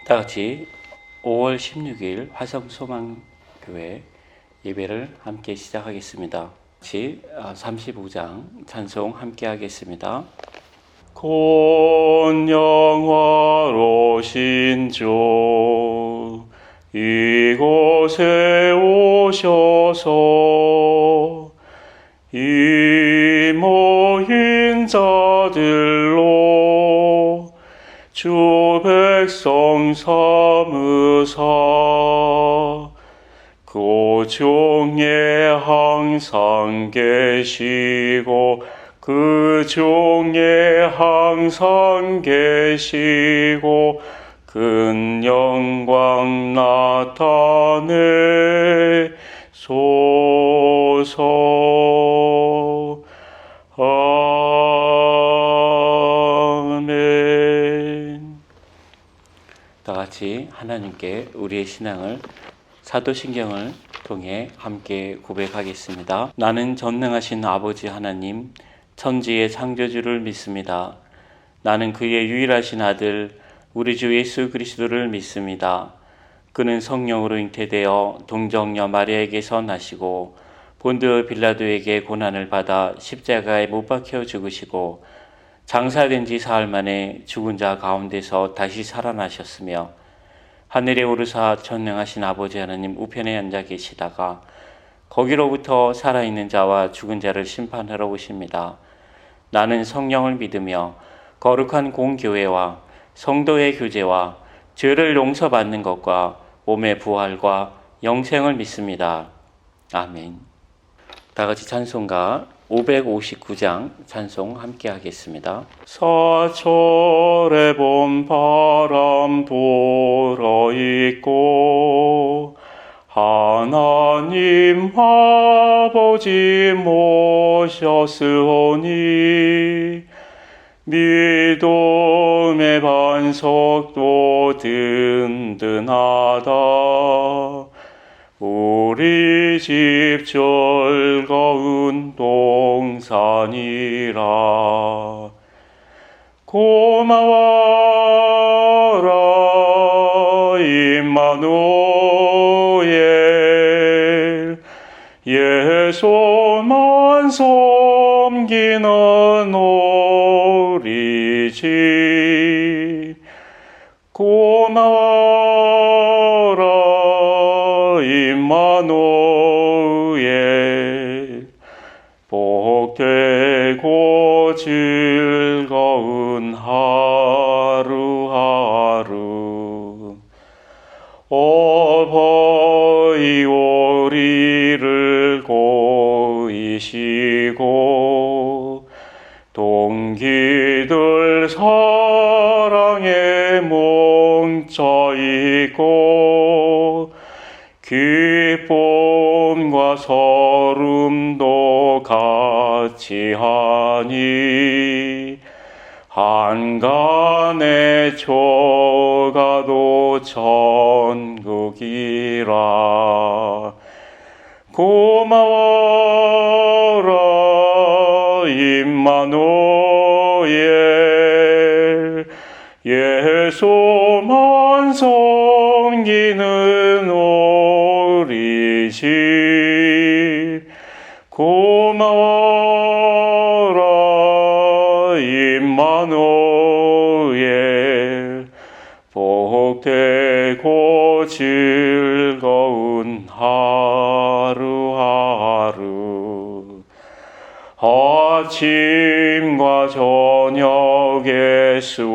다 같이 5월 16일 화성소망교회 예배를 함께 시작하겠습니다. 같이 35장 찬송 함께 하겠습니다. 곧 영화로우신 주 이곳에 오셔서 이 모인 자들로 주 백성 삼으사 그 중에 항상 계시고 그 중에 항상 계시고 큰 영광 나타내소서. 아멘. 다 같이 하나님께 우리의 신앙을 사도신경을 통해 함께 고백하겠습니다. 나는 전능하신 아버지 하나님, 천지의 창조주를 믿습니다. 나는 그의 유일하신 아들 우리 주 예수 그리스도를 믿습니다. 그는 성령으로 잉태되어 동정녀 마리아에게서 나시고 본드 빌라도에게 고난을 받아 십자가에 못 박혀 죽으시고 장사된 지 사흘 만에 죽은 자 가운데서 다시 살아나셨으며 하늘에 오르사 전능하신 아버지 하나님 우편에 앉아 계시다가 거기로부터 살아있는 자와 죽은 자를 심판하러 오십니다. 나는 성령을 믿으며 거룩한 공교회와 성도의 교제와 죄를 용서받는 것과 몸의 부활과 영생을 믿습니다. 아멘. 다 같이 찬송가 559장 찬송 함께 하겠습니다. 사철의 봄바람 불어있고 하나님 아버지 모셨으오니 믿음의 반석도 든든하다. 우리 집 즐거운 동산이라. 고마워라 임마누엘, 예수만 섬기는 우리 집. 고마워라 임마누엘, 복되고 즐거운 하루하루. 어버이 우리를 고이시고 동기들 사랑에 뭉쳐있고 기쁨과 서름도 같이 하니 한간의 초가도 천국이라. 고마워라 임마누엘, 예수만 섬기는 우리 집. 고마워라 임마누엘, 복되고 즐거운 하루하루. 아침과 저녁에 수고하여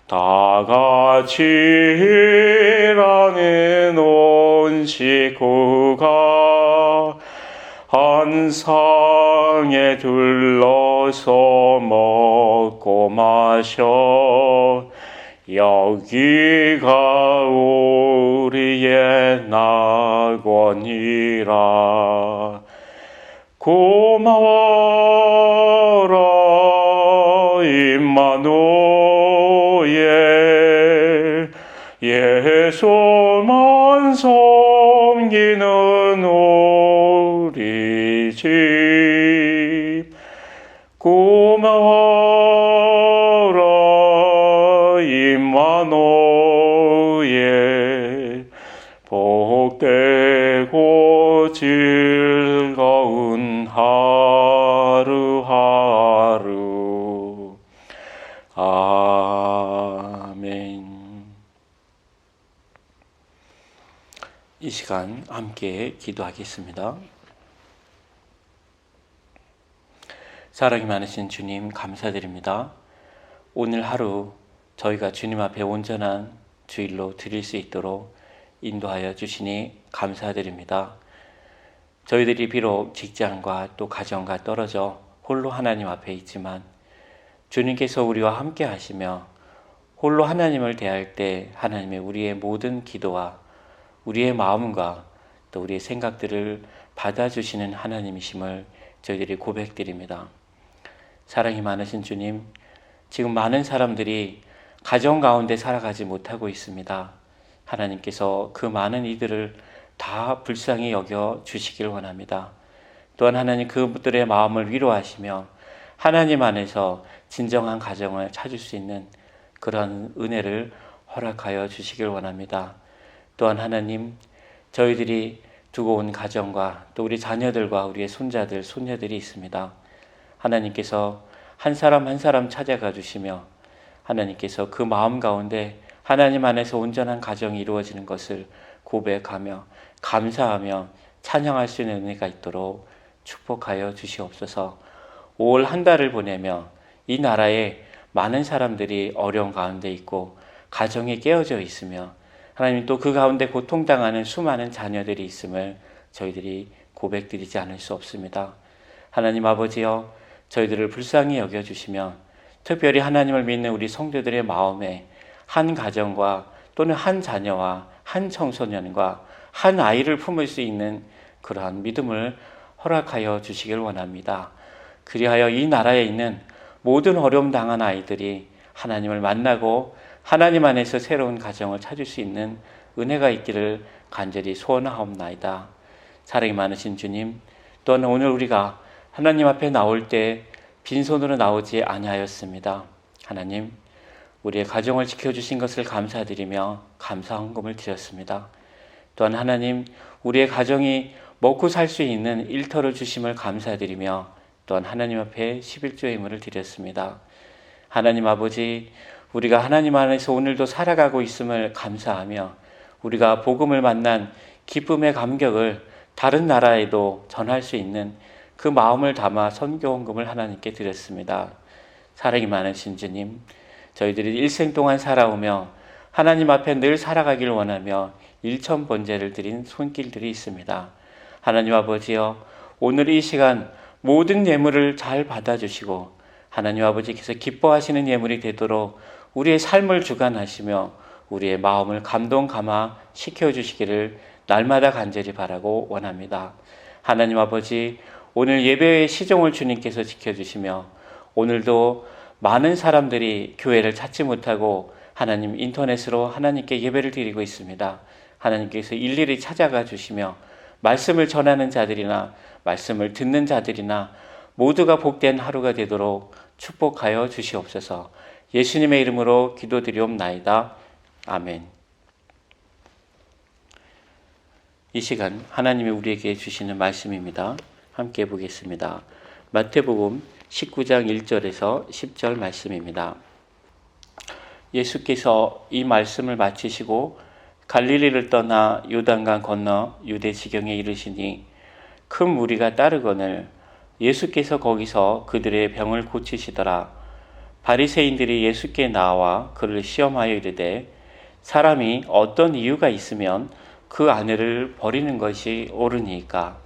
다 같이 일하는 온 식구가 한 상에 둘러서 먹고 마셔 여기가 우리의 낙원이라. 고마워라 임마누엘, 예수만 섬기는 우리 집. 고마워라 이 시간 함께 기도하겠습니다. 사랑이 많으신 주님 감사드립니다. 오늘 하루 저희가 주님 앞에 온전한 주일로 드릴 수 있도록 인도하여 주시니 감사드립니다. 저희들이 비록 직장과 또 가정과 떨어져 홀로 하나님 앞에 있지만 주님께서 우리와 함께 하시며 홀로 하나님을 대할 때 하나님의 우리의 모든 기도와 우리의 마음과 또 우리의 생각들을 받아주시는 하나님이심을 저희들이 고백드립니다. 사랑이 많으신 주님, 지금 많은 사람들이 가정 가운데 살아가지 못하고 있습니다. 하나님께서 그 많은 이들을 다 불쌍히 여겨 주시길 원합니다. 또한 하나님 그분들의 마음을 위로하시며 하나님 안에서 진정한 가정을 찾을 수 있는 그런 은혜를 허락하여 주시길 원합니다. 또한 하나님, 저희들이 두고 온 가정과 또 우리 자녀들과 우리의 손자들, 손녀들이 있습니다. 하나님께서 한 사람 한 사람 찾아가 주시며 하나님께서 그 마음 가운데 하나님 안에서 온전한 가정이 이루어지는 것을 고백하며 감사하며 찬양할 수 있는 은혜가 있도록 축복하여 주시옵소서. 5월 한 달을 보내며 이 나라에 많은 사람들이 어려운 가운데 있고 가정이 깨어져 있으며 하나님 또 그 가운데 고통당하는 수많은 자녀들이 있음을 저희들이 고백드리지 않을 수 없습니다. 하나님 아버지여, 저희들을 불쌍히 여겨주시며 특별히 하나님을 믿는 우리 성도들의 마음에 한 가정과 또는 한 자녀와 한 청소년과 한 아이를 품을 수 있는 그러한 믿음을 허락하여 주시길 원합니다. 그리하여 이 나라에 있는 모든 어려움 당한 아이들이 하나님을 만나고 하나님 안에서 새로운 가정을 찾을 수 있는 은혜가 있기를 간절히 소원하옵나이다. 사랑이 많으신 주님, 또한 오늘 우리가 하나님 앞에 나올 때 빈손으로 나오지 아니하였습니다. 하나님, 우리의 가정을 지켜주신 것을 감사드리며 감사 헌금을 드렸습니다. 또한 하나님, 우리의 가정이 먹고 살 수 있는 일터를 주심을 감사드리며 또한 하나님 앞에 11조의 힘을 드렸습니다. 하나님 아버지, 우리가 하나님 안에서 오늘도 살아가고 있음을 감사하며 우리가 복음을 만난 기쁨의 감격을 다른 나라에도 전할 수 있는 그 마음을 담아 선교 헌금을 하나님께 드렸습니다. 사랑이 많으신 주님, 저희들이 일생 동안 살아오며 하나님 앞에 늘 살아가길 원하며 일천번제를 드린 손길들이 있습니다. 하나님 아버지여, 오늘 이 시간 모든 예물을 잘 받아주시고 하나님 아버지께서 기뻐하시는 예물이 되도록 우리의 삶을 주관하시며 우리의 마음을 감동 감화 시켜주시기를 날마다 간절히 바라고 원합니다. 하나님 아버지, 오늘 예배의 시종을 주님께서 지켜주시며 오늘도 많은 사람들이 교회를 찾지 못하고 하나님 인터넷으로 하나님께 예배를 드리고 있습니다. 하나님께서 일일이 찾아가 주시며 말씀을 전하는 자들이나 말씀을 듣는 자들이나 모두가 복된 하루가 되도록 축복하여 주시옵소서. 예수님의 이름으로 기도드리옵나이다. 아멘. 이 시간 하나님이 우리에게 주시는 말씀입니다. 함께 보겠습니다. 마태복음 19장 1절에서 10절 말씀입니다. 예수께서 이 말씀을 마치시고 갈릴리를 떠나 요단강 건너 유대 지경에 이르시니 큰 무리가 따르거늘 예수께서 거기서 그들의 병을 고치시더라. 바리새인들이 예수께 나와 그를 시험하여 이르되 사람이 어떤 이유가 있으면 그 아내를 버리는 것이 옳으니까?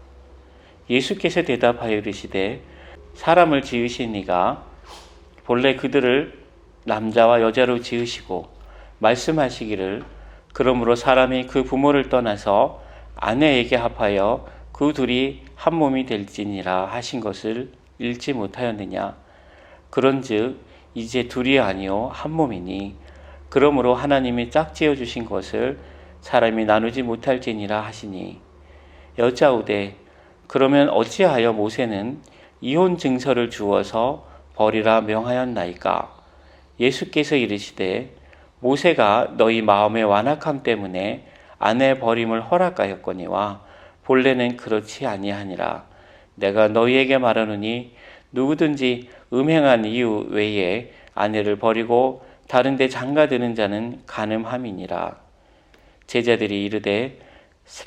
예수께서 대답하여 이르시되 사람을 지으신 이가 본래 그들을 남자와 여자로 지으시고 말씀하시기를 그러므로 사람이 그 부모를 떠나서 아내에게 합하여 그 둘이 한 몸이 될지니라 하신 것을 읽지 못하였느냐? 그런즉 이제 둘이 아니요 한 몸이니 그러므로 하나님이 짝지어 주신 것을 사람이 나누지 못할지니라 하시니 여짜오되 그러면 어찌하여 모세는 이혼 증서를 주어서 버리라 명하였나이까? 예수께서 이르시되 모세가 너희 마음의 완악함 때문에 아내 버림을 허락하였거니와 본래는 그렇지 아니하니라. 내가 너희에게 말하노니 누구든지 음행한 이유 외에 아내를 버리고 다른 데 장가드는 자는 간음함이니라. 제자들이 이르되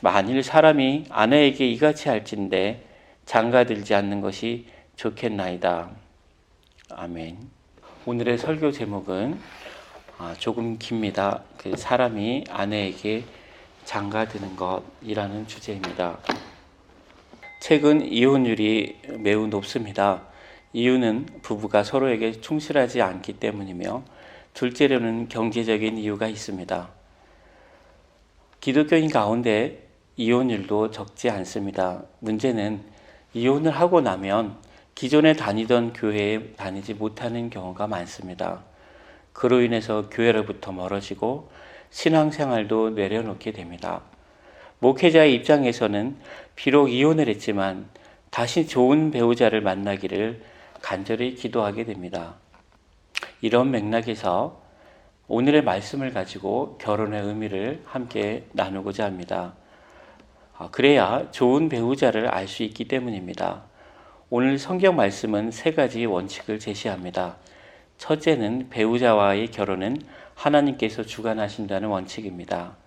만일 사람이 아내에게 이같이 할진대 장가들지 않는 것이 좋겠나이다. 아멘. 오늘의 설교 제목은 조금 깁니다. 사람이 아내에게 장가드는 것이라는 주제입니다. 최근 이혼율이 매우 높습니다. 이유는 부부가 서로에게 충실하지 않기 때문이며 둘째로는 경제적인 이유가 있습니다. 기독교인 가운데 이혼율도 적지 않습니다. 문제는 이혼을 하고 나면 기존에 다니던 교회에 다니지 못하는 경우가 많습니다. 그로 인해서 교회로부터 멀어지고 신앙생활도 내려놓게 됩니다. 목회자의 입장에서는 비록 이혼을 했지만 다시 좋은 배우자를 만나기를 간절히 기도하게 됩니다. 이런 맥락에서 오늘의 말씀을 가지고 결혼의 의미를 함께 나누고자 합니다. 그래야 좋은 배우자를 알 수 있기 때문입니다. 오늘 성경 말씀은 3가지 원칙을 제시합니다. 첫째는 배우자와의 결혼은 하나님께서 주관하신다는 원칙입니다.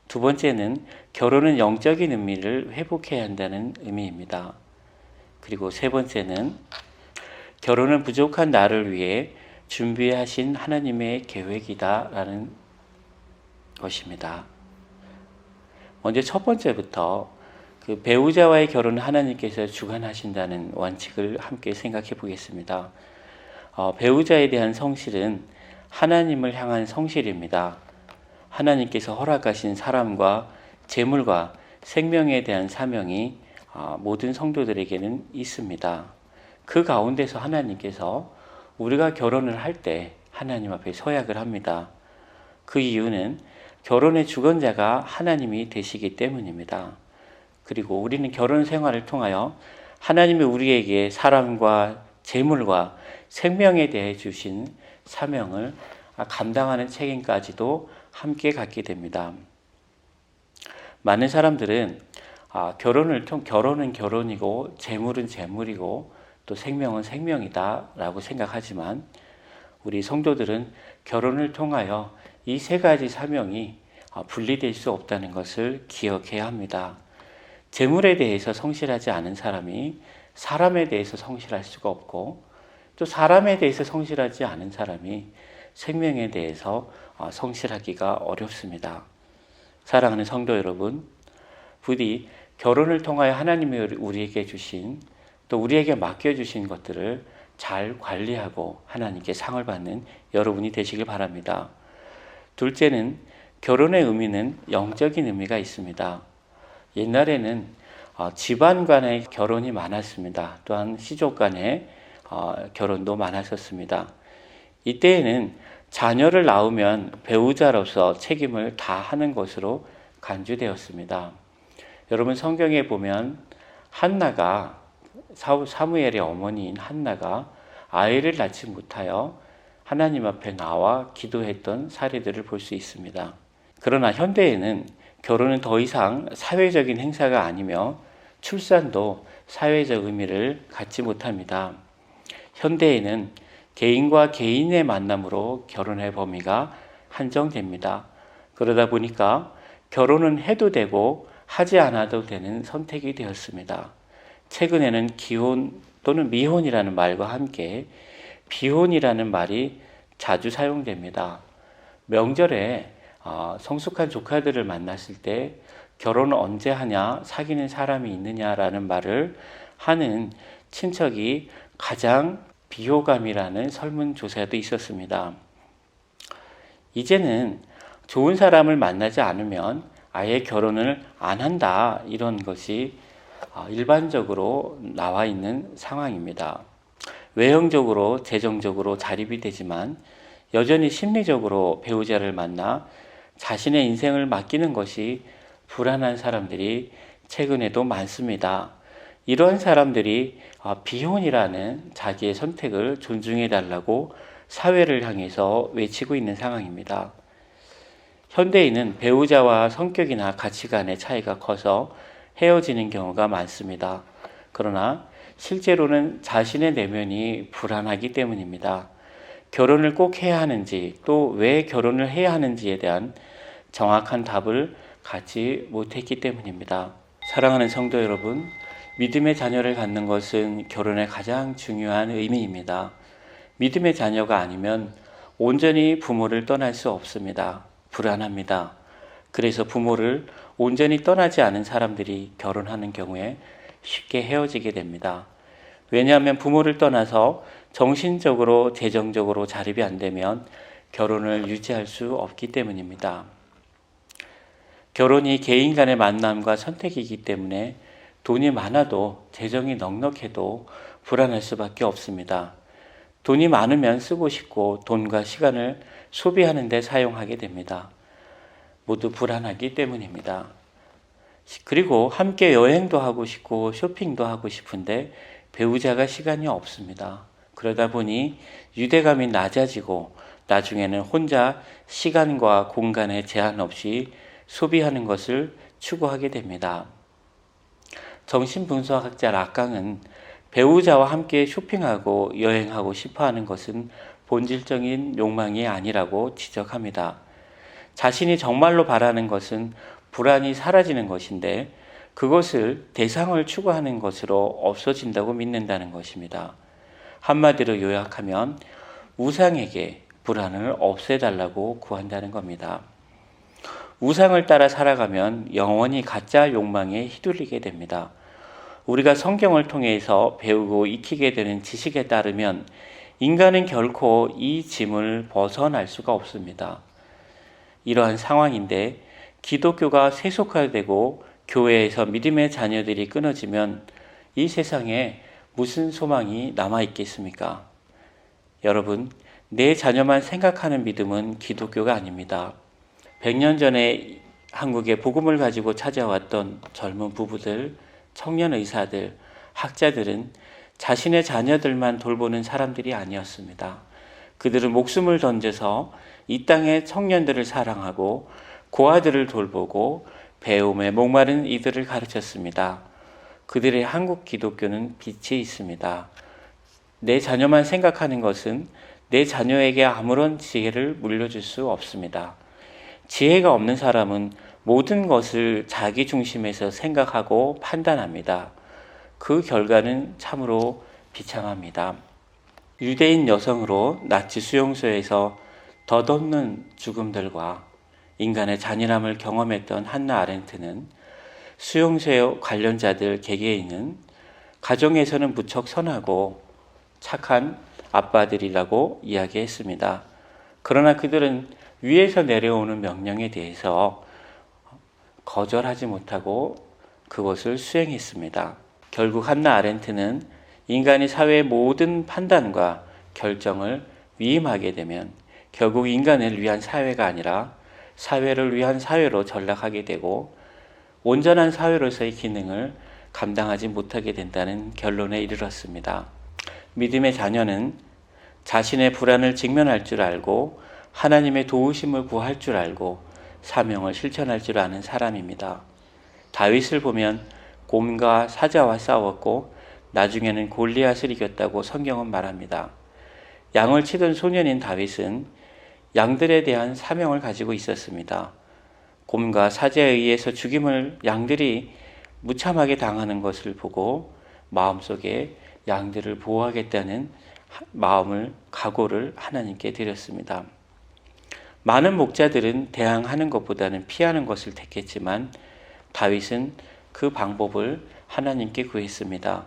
두 번째는 결혼은 영적인 의미를 회복해야 한다는 의미입니다. 그리고 세 번째는 결혼은 부족한 나를 위해 준비하신 하나님의 계획이다라는 것입니다. 먼저 첫 번째부터 배우자와의 결혼은 하나님께서 주관하신다는 원칙을 함께 생각해 보겠습니다. 배우자에 대한 성실은 하나님을 향한 성실입니다. 하나님께서 허락하신 사람과 재물과 생명에 대한 사명이 모든 성도들에게는 있습니다. 그 가운데서 하나님께서 우리가 결혼을 할 때 하나님 앞에 서약을 합니다. 그 이유는 결혼의 주권자가 하나님이 되시기 때문입니다. 그리고 우리는 결혼 생활을 통하여 하나님이 우리에게 사람과 재물과 생명에 대해 주신 사명을 감당하는 책임까지도 함께 갖게 됩니다. 많은 사람들은 결혼은 결혼이고 재물은 재물이고 또 생명은 생명이다 라고 생각하지만 우리 성도들은 결혼을 통하여 이 3가지 사명이 분리될 수 없다는 것을 기억해야 합니다. 재물에 대해서 성실하지 않은 사람이 사람에 대해서 성실할 수가 없고 또 사람에 대해서 성실하지 않은 사람이 생명에 대해서 성실하기가 어렵습니다. 사랑하는 성도 여러분, 부디 결혼을 통하여 하나님이 우리에게 주신 또 우리에게 맡겨주신 것들을 잘 관리하고 하나님께 상을 받는 여러분이 되시길 바랍니다. 둘째는 결혼의 의미는 영적인 의미가 있습니다. 옛날에는 집안 간의 결혼이 많았습니다. 또한 시족 간의 결혼도 많았었습니다. 이때에는 자녀를 낳으면 배우자로서 책임을 다하는 것으로 간주되었습니다. 여러분 성경에 보면 한나가 사무엘의 어머니인 한나가 아이를 낳지 못하여 하나님 앞에 나와 기도했던 사례들을 볼 수 있습니다. 그러나 현대에는 결혼은 더 이상 사회적인 행사가 아니며 출산도 사회적 의미를 갖지 못합니다. 현대에는 개인과 개인의 만남으로 결혼의 범위가 한정됩니다. 그러다 보니까 결혼은 해도 되고 하지 않아도 되는 선택이 되었습니다. 최근에는 기혼 또는 미혼이라는 말과 함께 비혼이라는 말이 자주 사용됩니다. 명절에 성숙한 조카들을 만났을 때 결혼을 언제 하냐, 사귀는 사람이 있느냐라는 말을 하는 친척이 가장 비호감이라는 설문조사도 있었습니다. 이제는 좋은 사람을 만나지 않으면 아예 결혼을 안 한다, 이런 것이 일반적으로 나와 있는 상황입니다. 외형적으로, 재정적으로 자립이 되지만 여전히 심리적으로 배우자를 만나 자신의 인생을 맡기는 것이 불안한 사람들이 최근에도 많습니다. 이런 사람들이 비혼이라는 자기의 선택을 존중해 달라고 사회를 향해서 외치고 있는 상황입니다. 현대인은 배우자와 성격이나 가치관의 차이가 커서 헤어지는 경우가 많습니다. 그러나 실제로는 자신의 내면이 불안하기 때문입니다. 결혼을 꼭 해야 하는지 또 왜 결혼을 해야 하는지에 대한 정확한 답을 갖지 못했기 때문입니다. 사랑하는 성도 여러분, 믿음의 자녀를 갖는 것은 결혼의 가장 중요한 의미입니다. 믿음의 자녀가 아니면 온전히 부모를 떠날 수 없습니다. 불안합니다. 그래서 부모를 온전히 떠나지 않은 사람들이 결혼하는 경우에 쉽게 헤어지게 됩니다. 왜냐하면 부모를 떠나서 정신적으로, 재정적으로 자립이 안 되면 결혼을 유지할 수 없기 때문입니다. 결혼이 개인 간의 만남과 선택이기 때문에 돈이 많아도 재정이 넉넉해도 불안할 수밖에 없습니다. 돈이 많으면 쓰고 싶고 돈과 시간을 소비하는 데 사용하게 됩니다. 모두 불안하기 때문입니다. 그리고 함께 여행도 하고 싶고 쇼핑도 하고 싶은데 배우자가 시간이 없습니다. 그러다 보니 유대감이 낮아지고 나중에는 혼자 시간과 공간에 제한 없이 소비하는 것을 추구하게 됩니다. 정신분석학자 락강은 배우자와 함께 쇼핑하고 여행하고 싶어하는 것은 본질적인 욕망이 아니라고 지적합니다. 자신이 정말로 바라는 것은 불안이 사라지는 것인데 그것을 대상을 추구하는 것으로 없어진다고 믿는다는 것입니다. 한마디로 요약하면 우상에게 불안을 없애달라고 구한다는 겁니다. 우상을 따라 살아가면 영원히 가짜 욕망에 휘둘리게 됩니다. 우리가 성경을 통해서 배우고 익히게 되는 지식에 따르면 인간은 결코 이 짐을 벗어날 수가 없습니다. 이러한 상황인데 기독교가 세속화되고 교회에서 믿음의 자녀들이 끊어지면 이 세상에 무슨 소망이 남아있겠습니까? 여러분, 내 자녀만 생각하는 믿음은 기독교가 아닙니다. 100년 전에 한국에 복음을 가지고 찾아왔던 젊은 부부들, 청년 의사들, 학자들은 자신의 자녀들만 돌보는 사람들이 아니었습니다. 그들은 목숨을 던져서 이 땅의 청년들을 사랑하고 고아들을 돌보고 배움에 목마른 이들을 가르쳤습니다. 그들의 한국 기독교는 빛이 있습니다. 내 자녀만 생각하는 것은 내 자녀에게 아무런 지혜를 물려줄 수 없습니다. 지혜가 없는 사람은 모든 것을 자기 중심에서 생각하고 판단합니다. 그 결과는 참으로 비참합니다. 유대인 여성으로 나치 수용소에서 덧없는 죽음들과 인간의 잔인함을 경험했던 한나 아렌트는 수용소 관련자들 개개인은 가정에서는 무척 선하고 착한 아빠들이라고 이야기했습니다. 그러나 그들은 위에서 내려오는 명령에 대해서 거절하지 못하고 그것을 수행했습니다. 결국 한나 아렌트는 인간이 사회의 모든 판단과 결정을 위임하게 되면 결국 인간을 위한 사회가 아니라 사회를 위한 사회로 전락하게 되고 온전한 사회로서의 기능을 감당하지 못하게 된다는 결론에 이르렀습니다. 믿음의 자녀는 자신의 불안을 직면할 줄 알고 하나님의 도우심을 구할 줄 알고 사명을 실천할 줄 아는 사람입니다. 다윗을 보면 곰과 사자와 싸웠고 나중에는 골리앗을 이겼다고 성경은 말합니다. 양을 치던 소년인 다윗은 양들에 대한 사명을 가지고 있었습니다. 곰과 사자에 의해서 죽임을 양들이 무참하게 당하는 것을 보고 마음속에 양들을 보호하겠다는 각오를 하나님께 드렸습니다. 많은 목자들은 대항하는 것보다는 피하는 것을 택했지만 다윗은 그 방법을 하나님께 구했습니다.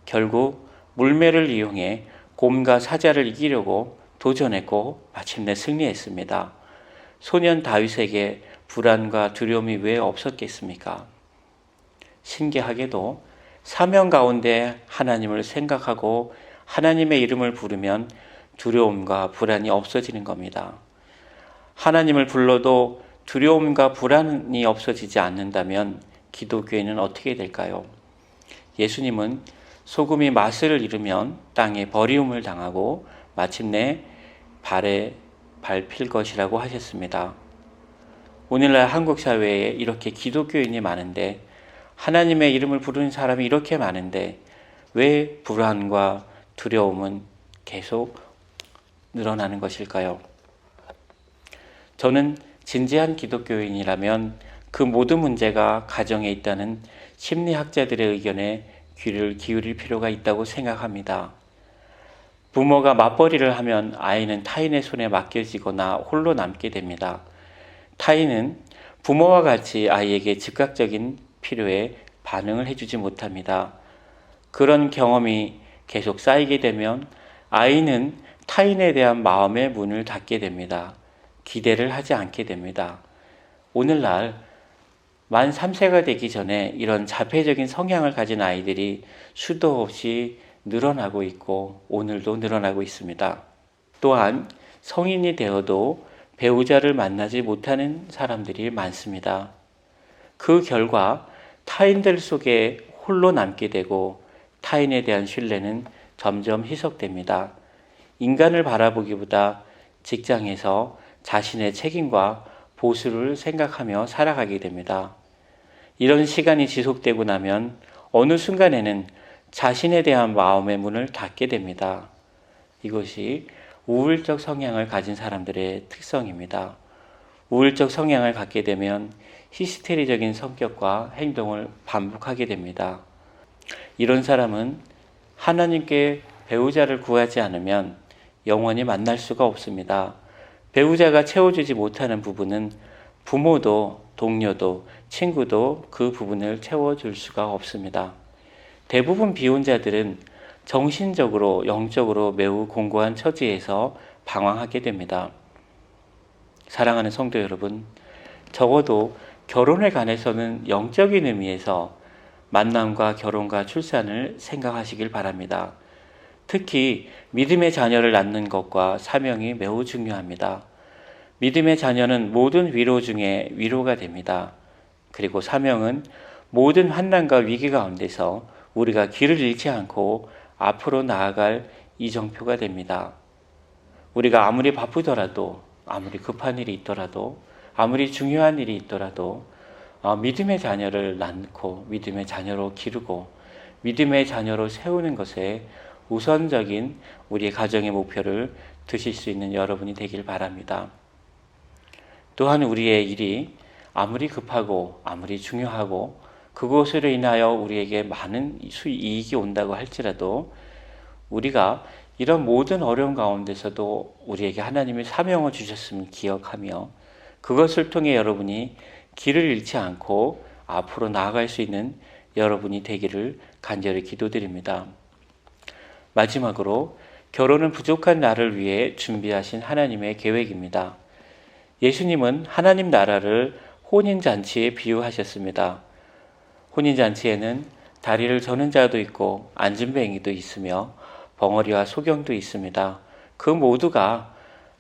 결국 물매를 이용해 곰과 사자를 이기려고 도전했고 마침내 승리했습니다. 소년 다윗에게 불안과 두려움이 왜 없었겠습니까? 신기하게도 사명 가운데 하나님을 생각하고 하나님의 이름을 부르면 두려움과 불안이 없어지는 겁니다. 하나님을 불러도 두려움과 불안이 없어지지 않는다면 기독교인은 어떻게 될까요? 예수님은 소금이 맛을 잃으면 땅에 버리움을 당하고 마침내 발에 밟힐 것이라고 하셨습니다. 오늘날 한국 사회에 이렇게 기독교인이 많은데 하나님의 이름을 부르는 사람이 이렇게 많은데 왜 불안과 두려움은 계속 늘어나는 것일까요? 저는 진지한 기독교인이라면 그 모든 문제가 가정에 있다는 심리학자들의 의견에 귀를 기울일 필요가 있다고 생각합니다. 부모가 맞벌이를 하면 아이는 타인의 손에 맡겨지거나 홀로 남게 됩니다. 타인은 부모와 같이 아이에게 즉각적인 필요에 반응을 해주지 못합니다. 그런 경험이 계속 쌓이게 되면 아이는 타인에 대한 마음의 문을 닫게 됩니다. 기대를 하지 않게 됩니다. 오늘날 만 3세가 되기 전에 이런 자폐적인 성향을 가진 아이들이 수도 없이 늘어나고 있고 오늘도 늘어나고 있습니다. 또한 성인이 되어도 배우자를 만나지 못하는 사람들이 많습니다. 그 결과 타인들 속에 홀로 남게 되고 타인에 대한 신뢰는 점점 희석됩니다. 인간을 바라보기보다 직장에서 자신의 책임과 보수를 생각하며 살아가게 됩니다. 이런 시간이 지속되고 나면 어느 순간에는 자신에 대한 마음의 문을 닫게 됩니다. 이것이 우울적 성향을 가진 사람들의 특성입니다. 우울적 성향을 갖게 되면 히스테리적인 성격과 행동을 반복하게 됩니다. 이런 사람은 하나님께 배우자를 구하지 않으면 영원히 만날 수가 없습니다. 배우자가 채워주지 못하는 부분은 부모도 동료도 친구도 그 부분을 채워줄 수가 없습니다. 대부분 비혼자들은 정신적으로 영적으로 매우 공고한 처지에서 방황하게 됩니다. 사랑하는 성도 여러분, 적어도 결혼에 관해서는 영적인 의미에서 만남과 결혼과 출산을 생각하시길 바랍니다. 특히 믿음의 자녀를 낳는 것과 사명이 매우 중요합니다. 믿음의 자녀는 모든 위로 중에 위로가 됩니다. 그리고 사명은 모든 환난과 위기 가운데서 우리가 길을 잃지 않고 앞으로 나아갈 이정표가 됩니다. 우리가 아무리 바쁘더라도, 아무리 급한 일이 있더라도, 아무리 중요한 일이 있더라도 믿음의 자녀를 낳고 믿음의 자녀로 기르고 믿음의 자녀로 세우는 것에 우선적인 우리의 가정의 목표를 드실 수 있는 여러분이 되길 바랍니다. 또한 우리의 일이 아무리 급하고 아무리 중요하고 그것으로 인하여 우리에게 많은 이익이 온다고 할지라도 우리가 이런 모든 어려움 가운데서도 우리에게 하나님의 사명을 주셨음을 기억하며 그것을 통해 여러분이 길을 잃지 않고 앞으로 나아갈 수 있는 여러분이 되기를 간절히 기도드립니다. 마지막으로 결혼은 부족한 나를 위해 준비하신 하나님의 계획입니다. 예수님은 하나님 나라를 혼인잔치에 비유하셨습니다. 혼인잔치에는 다리를 저는 자도 있고 안진뱅이도 있으며 벙어리와 소경도 있습니다. 그 모두가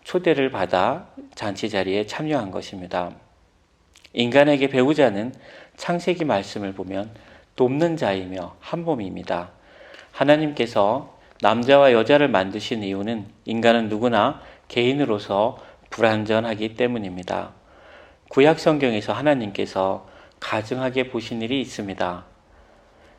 초대를 받아 잔치 자리에 참여한 것입니다. 인간에게 배우자는 창세기 말씀을 보면 돕는 자이며 한 몸입니다. 하나님께서 남자와 여자를 만드신 이유는 인간은 누구나 개인으로서 불완전하기 때문입니다. 구약 성경에서 하나님께서 가증하게 보신 일이 있습니다.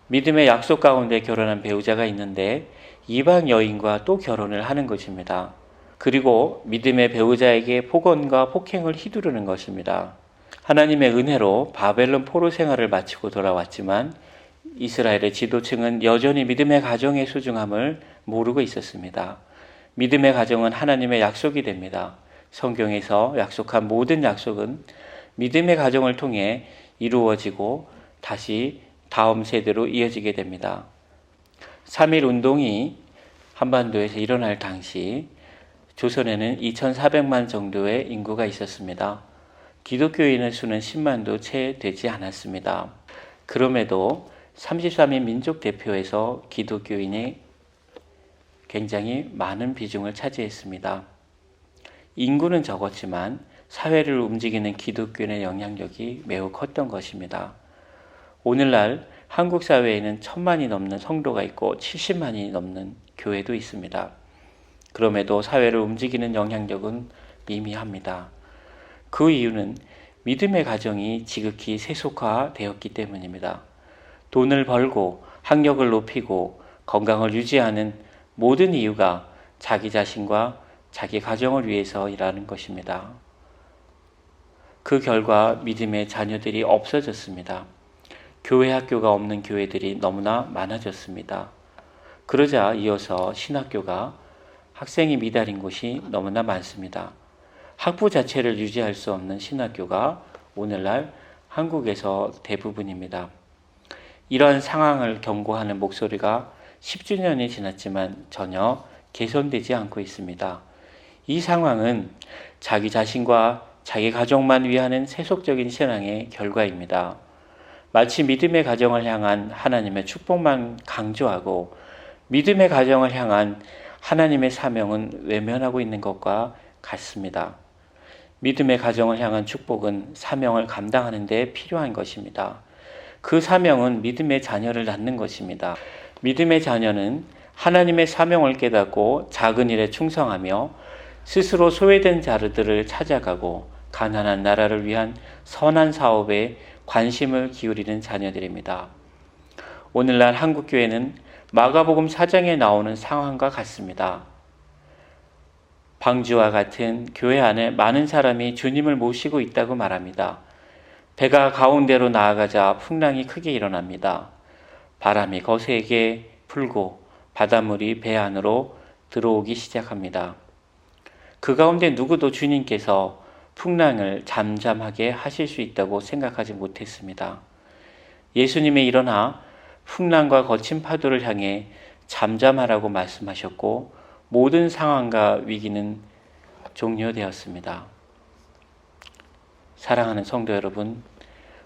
믿음의 약속 가운데 결혼한 배우자가 있는데 이방 여인과 또 결혼을 하는 것입니다. 그리고 믿음의 배우자에게 폭언과 폭행을 휘두르는 것입니다. 하나님의 은혜로 바벨론 포로 생활을 마치고 돌아왔지만 이스라엘의 지도층은 여전히 믿음의 가정의 소중함을 모르고 있었습니다. 믿음의 가정은 하나님의 약속이 됩니다. 성경에서 약속한 모든 약속은 믿음의 가정을 통해 이루어지고 다시 다음 세대로 이어지게 됩니다. 3.1 운동이 한반도에서 일어날 당시 조선에는 2,400만 정도의 인구가 있었습니다. 기독교인의 수는 10만도 채 되지 않았습니다. 그럼에도 33인 민족 대표에서 기독교인이 굉장히 많은 비중을 차지했습니다. 인구는 적었지만 사회를 움직이는 기독교인의 영향력이 매우 컸던 것입니다. 오늘날 한국 사회에는 1,000만이 넘는 성도가 있고 70만이 넘는 교회도 있습니다. 그럼에도 사회를 움직이는 영향력은 미미합니다. 그 이유는 믿음의 가정이 지극히 세속화되었기 때문입니다. 돈을 벌고 학력을 높이고 건강을 유지하는 모든 이유가 자기 자신과 자기 가정을 위해서 일하는 것입니다. 그 결과 믿음의 자녀들이 없어졌습니다. 교회 학교가 없는 교회들이 너무나 많아졌습니다. 그러자 이어서 신학교가 학생이 미달인 곳이 너무나 많습니다. 학부 자체를 유지할 수 없는 신학교가 오늘날 한국에서 대부분입니다. 이러한 상황을 경고하는 목소리가 10주년이 지났지만 전혀 개선되지 않고 있습니다. 이 상황은 자기 자신과 자기 가족만 위하는 세속적인 신앙의 결과입니다. 마치 믿음의 가정을 향한 하나님의 축복만 강조하고 믿음의 가정을 향한 하나님의 사명은 외면하고 있는 것과 같습니다. 믿음의 가정을 향한 축복은 사명을 감당하는 데 필요한 것입니다. 그 사명은 믿음의 자녀를 낳는 것입니다. 믿음의 자녀는 하나님의 사명을 깨닫고 작은 일에 충성하며 스스로 소외된 자들을 찾아가고 가난한 나라를 위한 선한 사업에 관심을 기울이는 자녀들입니다. 오늘날 한국교회는 마가복음 4장에 나오는 상황과 같습니다. 방주와 같은 교회 안에 많은 사람이 주님을 모시고 있다고 말합니다. 배가 가운데로 나아가자 풍랑이 크게 일어납니다. 바람이 거세게 불고 바닷물이 배 안으로 들어오기 시작합니다. 그 가운데 누구도 주님께서 풍랑을 잠잠하게 하실 수 있다고 생각하지 못했습니다. 예수님이 일어나 풍랑과 거친 파도를 향해 잠잠하라고 말씀하셨고 모든 상황과 위기는 종료되었습니다. 사랑하는 성도 여러분,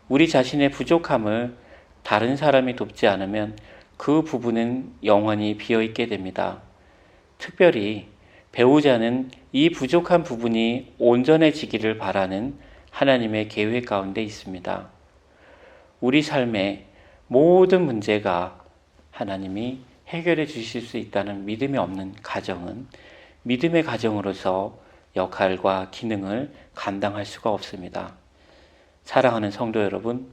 우리 자신의 부족함을 다른 사람이 돕지 않으면 그 부분은 영원히 비어있게 됩니다. 특별히 배우자는 이 부족한 부분이 온전해지기를 바라는 하나님의 계획 가운데 있습니다. 우리 삶의 모든 문제가 하나님이 해결해 주실 수 있다는 믿음이 없는 가정은 믿음의 가정으로서 역할과 기능을 감당할 수가 없습니다. 사랑하는 성도 여러분,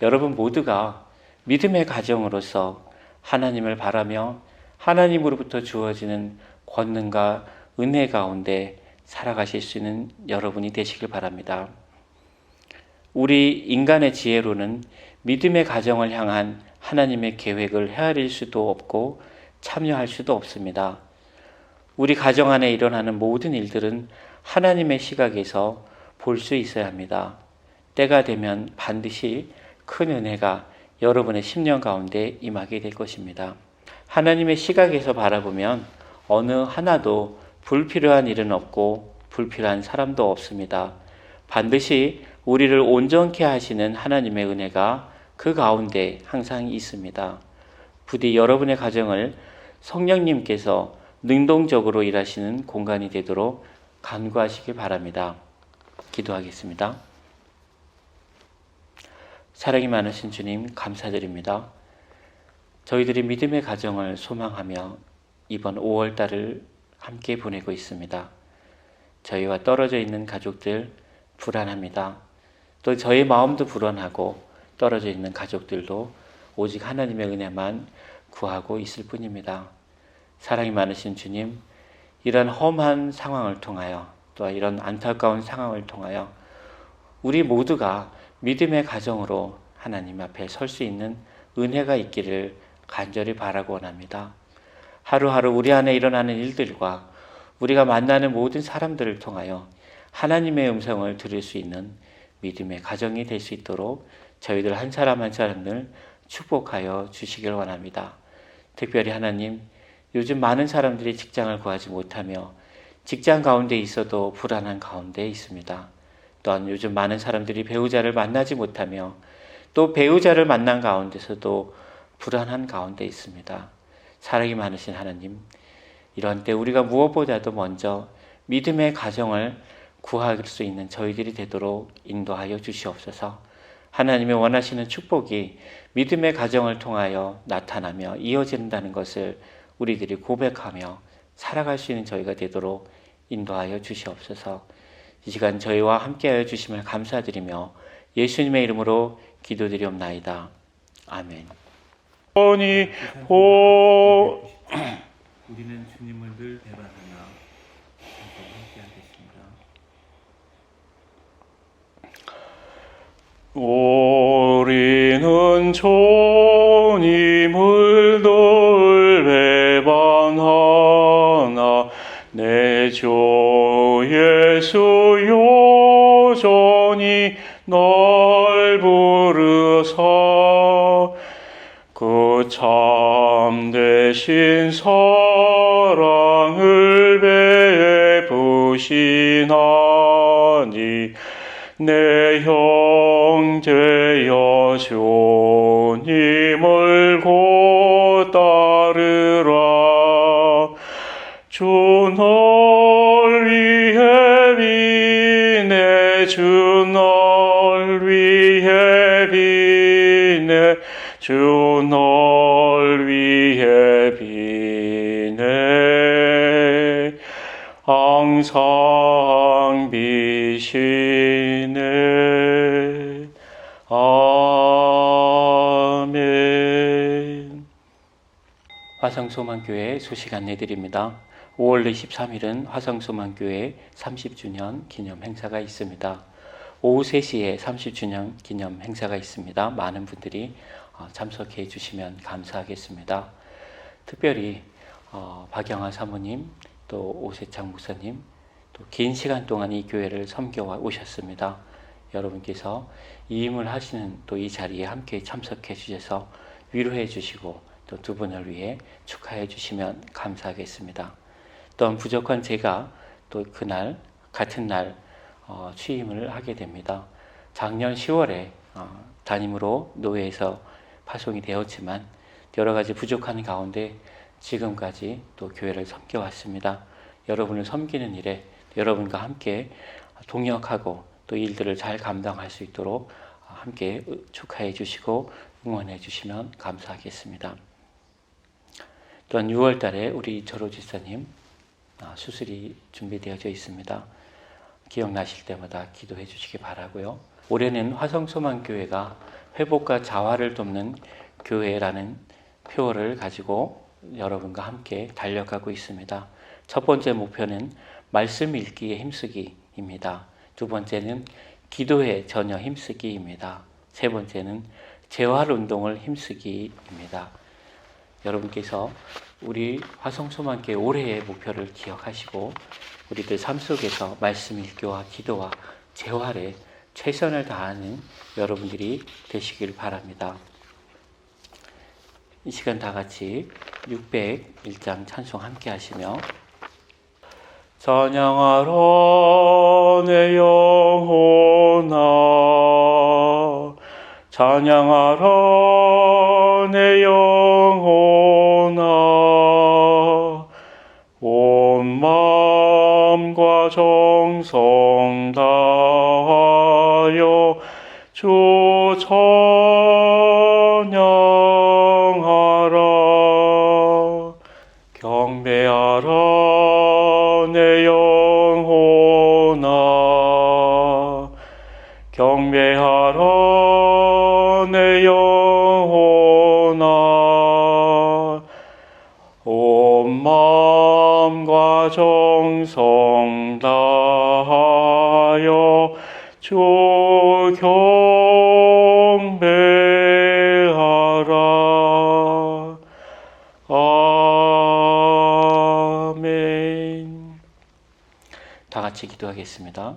여러분 모두가 믿음의 가정으로서 하나님을 바라며 하나님으로부터 주어지는 권능과 은혜 가운데 살아가실 수 있는 여러분이 되시길 바랍니다. 우리 인간의 지혜로는 믿음의 가정을 향한 하나님의 계획을 헤아릴 수도 없고 참여할 수도 없습니다. 우리 가정 안에 일어나는 모든 일들은 하나님의 시각에서 볼 수 있어야 합니다. 때가 되면 반드시 큰 은혜가 여러분의 심령 가운데 임하게 될 것입니다. 하나님의 시각에서 바라보면 어느 하나도 불필요한 일은 없고 불필요한 사람도 없습니다. 반드시 우리를 온전케 하시는 하나님의 은혜가 그 가운데 항상 있습니다. 부디 여러분의 가정을 성령님께서 능동적으로 일하시는 공간이 되도록 간구하시길 바랍니다. 기도하겠습니다. 사랑이 많으신 주님 감사드립니다. 저희들이 믿음의 가정을 소망하며 이번 5월달을 함께 보내고 있습니다. 저희와 떨어져 있는 가족들 불안합니다. 또 저희 마음도 불안하고 떨어져 있는 가족들도 오직 하나님의 은혜만 구하고 있을 뿐입니다. 사랑이 많으신 주님, 이런 험한 상황을 통하여 또 이런 안타까운 상황을 통하여 우리 모두가 믿음의 가정으로 하나님 앞에 설 수 있는 은혜가 있기를 간절히 바라고 원합니다. 하루하루 우리 안에 일어나는 일들과 우리가 만나는 모든 사람들을 통하여 하나님의 음성을 들을 수 있는 믿음의 가정이 될 수 있도록 저희들 한 사람 한 사람을 축복하여 주시길 원합니다. 특별히 하나님, 요즘 많은 사람들이 직장을 구하지 못하며 직장 가운데 있어도 불안한 가운데 있습니다. 또한 요즘 많은 사람들이 배우자를 만나지 못하며 또 배우자를 만난 가운데서도 불안한 가운데 있습니다. 사랑이 많으신 하나님, 이런 때 우리가 무엇보다도 먼저 믿음의 가정을 구할 수 있는 저희들이 되도록 인도하여 주시옵소서. 하나님의 원하시는 축복이 믿음의 가정을 통하여 나타나며 이어진다는 것을 우리들이 고백하며 살아갈 수 있는 저희가 되도록 인도하여 주시옵소서. 이 시간 저희와 함께하여 주심을 감사드리며 예수님의 이름으로 기도드리옵나이다. 아멘. 우리는 주님을 늘 배반하나 함께하겠습니다. 우리는 주님을 늘 배반하나 내 주 예수 여전히 널 부르사 그 참되신 사랑을 베푸시나니 내 형제여 주님을 곧 따르라. 주 널 위해 비네 주 널 위해 비네 주 널 위해 비네 항상 비시네. 아멘. 화성소망교회 소식 안내드립니다. 5월 23일은 화성소망교회 30주년 기념 행사가 있습니다. 오후 3시에 30주년 기념 행사가 있습니다. 많은 분들이 참석해 주시면 감사하겠습니다. 특별히 박영아 사모님, 또 오세창 목사님, 또 긴 시간 동안 이 교회를 섬겨 오셨습니다. 여러분께서 이임을 하시는 또 이 자리에 함께 참석해 주셔서 위로해 주시고 또 두 분을 위해 축하해 주시면 감사하겠습니다. 또한 부족한 제가 또 그날 같은 날 취임을 하게 됩니다. 작년 10월에 담임으로 노회에서 파송이 되었지만 여러 가지 부족한 가운데 지금까지 또 교회를 섬겨왔습니다. 여러분을 섬기는 일에 여러분과 함께 동역하고 또 일들을 잘 감당할 수 있도록 함께 축하해 주시고 응원해 주시면 감사하겠습니다. 또한 6월 달에 우리 절호 집사님 수술이 준비되어져 있습니다. 기억나실 때마다 기도해 주시기 바라고요. 올해는 화성소망교회가 회복과 자활을 돕는 교회라는 표어를 가지고 여러분과 함께 달려가고 있습니다. 첫 번째 목표는 말씀 읽기에 힘쓰기입니다. 두 번째는 기도에 전혀 힘쓰기입니다. 세 번째는 재활운동을 힘쓰기입니다. 여러분께서 우리 화성소망교회 올해의 목표를 기억하시고 우리들 삶 속에서 말씀 읽기와 기도와 재활에 최선을 다하는 여러분들이 되시길 바랍니다. 이 시간 다 같이 601장 찬송 함께 하시며 찬양하라 내 영혼아 찬양하라 내 영혼아 온 마음과 정성 다하여 주 찬양하라 경배하라 내 영혼아 경배하라 내 영혼아 온 마음과 정성 다하여 주 경배하라. 아멘. 다 같이 기도하겠습니다.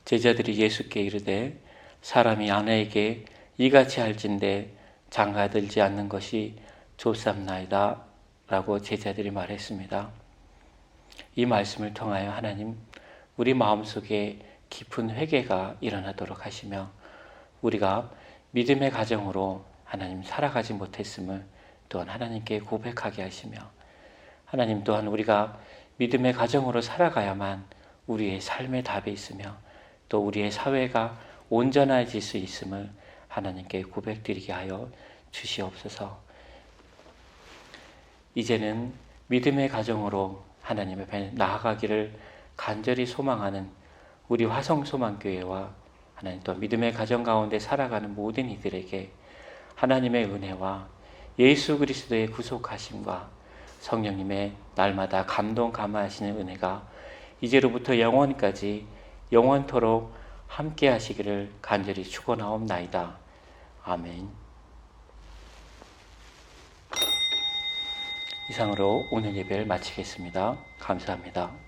제자들이 예수께 이르되 사람이 아내에게 이같이 할진대 장가들지 않는 것이 좋삼나이다 라고 제자들이 말했습니다. 이 말씀을 통하여 하나님 우리 마음속에 깊은 회개가 일어나도록 하시며 우리가 믿음의 가정으로 하나님 살아가지 못했음을 또한 하나님께 고백하게 하시며 하나님 또한 우리가 믿음의 가정으로 살아가야만 우리의 삶의 답이 있으며 또 우리의 사회가 온전해질 수 있음을 하나님께 고백드리게 하여 주시옵소서. 이제는 믿음의 가정으로 하나님 앞에 나아가기를 간절히 소망하는 우리 화성소망교회와 하나님 또 믿음의 가정 가운데 살아가는 모든 이들에게 하나님의 은혜와 예수 그리스도의 구속하심과 성령님의 날마다 감동 감화하시는 은혜가 이제로부터 영원까지 영원토록 함께 하시기를 간절히 축원하옵나이다. 아멘. 이상으로 오늘 예배를 마치겠습니다. 감사합니다.